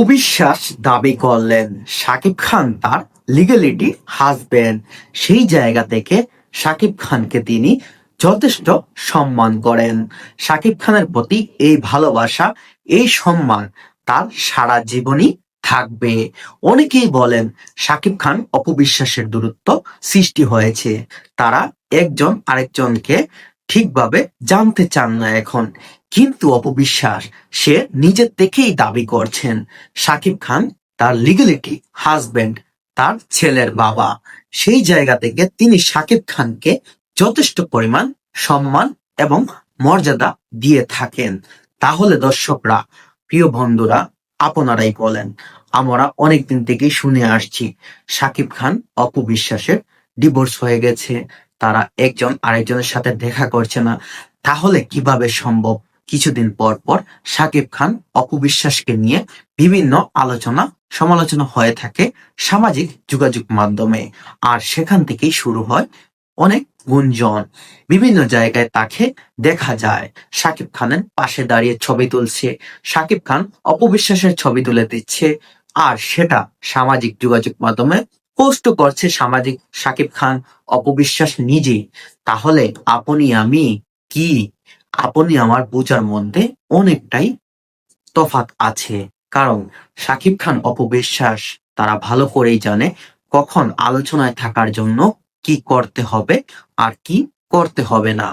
অবিশ্বাস দাবি করলেন শাকিব খান তার লিগ্যালিটি হাজবেন্ড। সেই জায়গা থেকে শাকিব খানকে তিনি যথেষ্ট সম্মান করেন। শাকিব খানের প্রতি এই ভালোবাসা, এই সম্মান তার সারা জীবনই থাকবে। অনেকেই বলেন শাকিব খান অপবিশ্বাসের দূরত্ব সৃষ্টি হয়েছে, তারা একজন আরেকজনকে ঠিকভাবে জানতে চান না এখন। কিন্তু অপবিশ্বাস সে নিজের থেকেই দাবি করছেন শাকিব খান তার লিগ্যালিটি হাজবেন্ড, তার ছেলের বাবা। সেই জায়গা থেকে তিনি শাকিব খানকে যথেষ্ট পরিমাণ সম্মান এবং মর্যাদা দিয়ে থাকেন। তাহলে দর্শকরা, প্রিয় বন্ধুরা, আপনারাই বলেন। আমরা অনেকদিন থেকেই শুনে আসছি শাকিব খান অপবিশ্বাসের ডিভোর্স হয়ে গেছে, তারা একজন আরেকজনের সাথে দেখা করছে না। তাহলে কিভাবে সম্ভব কিছুদিন পর পর শাকিব খান অপবিশ্বাসকে নিয়ে বিভিন্ন আলোচনা সমালোচনা হয়ে থাকে সামাজিক যোগাযোগ মাধ্যমে। আর সেখান থেকেই শুরু হয় অনেক গুঞ্জন। বিভিন্ন জায়গায় তাকে দেখা যায় শাকিব খানের পাশে দাঁড়িয়ে ছবি তুলছে, শাকিব খান অপবিশ্বাসের ছবি তুলে দিচ্ছে, আর সেটা সামাজিক যোগাযোগ মাধ্যমে পোস্ট করছে সামাজিক শাকিব খান অপবিশ্বাস নিজেই। তাহলে আপনি আমি কি, আপনি আমার বোঝার মধ্যে অনেকটাই তফাৎ আছে। কারণ শাকিব খান অপবিশ্বাস তারা ভালো করেই জানে কখন আলোচনায় থাকার জন্য কি করতে হবে আর কি করতে হবে না।